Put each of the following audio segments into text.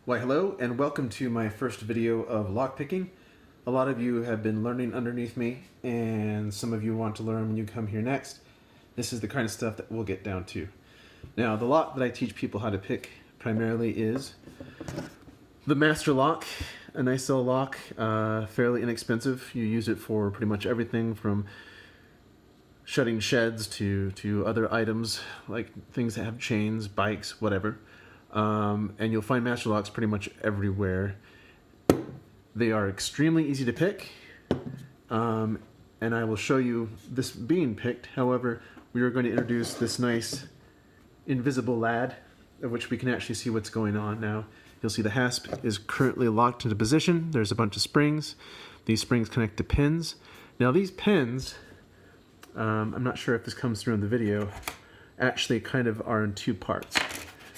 Why hello and welcome to my first video of lockpicking. A lot of you have been learning underneath me and some of you want to learn when you come here next. This is the kind of stuff that we'll get down to. Now the lock that I teach people how to pick primarily is the master lock, a nice little lock, fairly inexpensive. You use it for pretty much everything from shutting sheds to other items like things that have chains, bikes, whatever. And you'll find master locks pretty much everywhere. They are extremely easy to pick, and I will show you this being picked. However, we are going to introduce this nice invisible lad, of which we can actually see what's going on now. You'll see the hasp is currently locked into position. There's a bunch of springs. These springs connect to pins. Now these pins, I'm not sure if this comes through in the video, actually kind of are in two parts.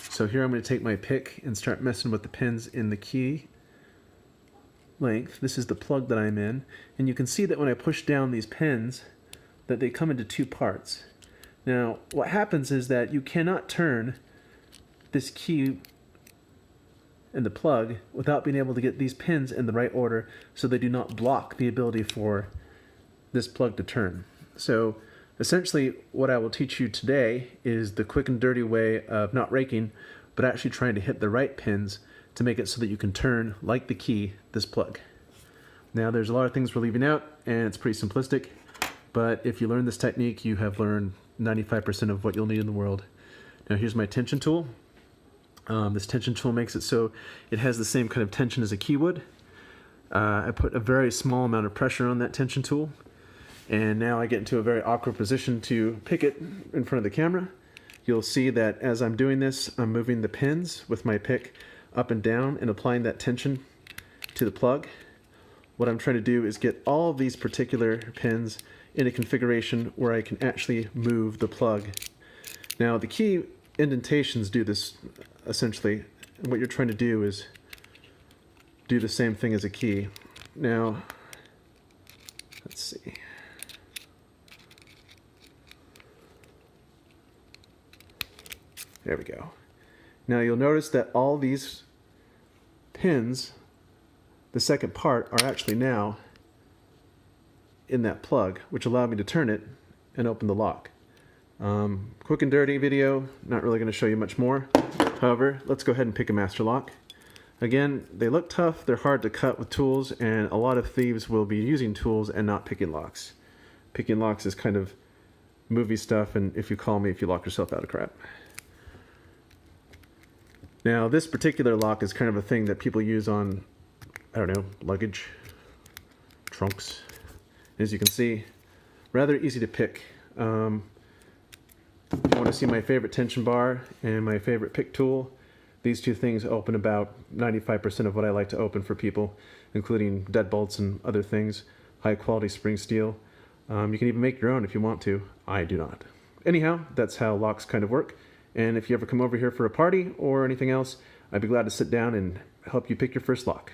So here I'm going to take my pick and start messing with the pins in the key length. This is the plug that I'm in, and you can see that when I push down these pins that they come into two parts. Now what happens is that you cannot turn this key and the plug without being able to get these pins in the right order so they do not block the ability for this plug to turn. So essentially what I will teach you today is the quick and dirty way of not raking, but actually trying to hit the right pins to make it so that you can turn, like the key, this plug. Now there's a lot of things we're leaving out and it's pretty simplistic, but if you learn this technique you have learned 95% of what you'll need in the world. Now here's my tension tool. This tension tool makes it so it has the same kind of tension as a key would. I put a very small amount of pressure on that tension tool, and now I get into a very awkward position to pick it in front of the camera. You'll see that as I'm doing this, I'm moving the pins with my pick up and down and applying that tension to the plug. What I'm trying to do is get all of these particular pins in a configuration where I can actually move the plug. Now the key indentations do this essentially, and what you're trying to do is do the same thing as a key. Now, let's see. There we go. Now you'll notice that all these pins, the second part, are actually now in that plug, which allowed me to turn it and open the lock. Quick and dirty video, not really going to show you much more. However, let's go ahead and pick a master lock. Again, they look tough, they're hard to cut with tools, and a lot of thieves will be using tools and not picking locks. Picking locks is kind of movie stuff, and if you call me if you lock yourself out of crap. Now this particular lock is kind of a thing that people use on, I don't know, luggage, trunks. As you can see, rather easy to pick. If you want to see my favorite tension bar and my favorite pick tool, these two things open about 95% of what I like to open for people, including deadbolts and other things, high quality spring steel. You can even make your own if you want to. I do not. Anyhow, that's how locks kind of work. And if you ever come over here for a party or anything else, I'd be glad to sit down and help you pick your first lock.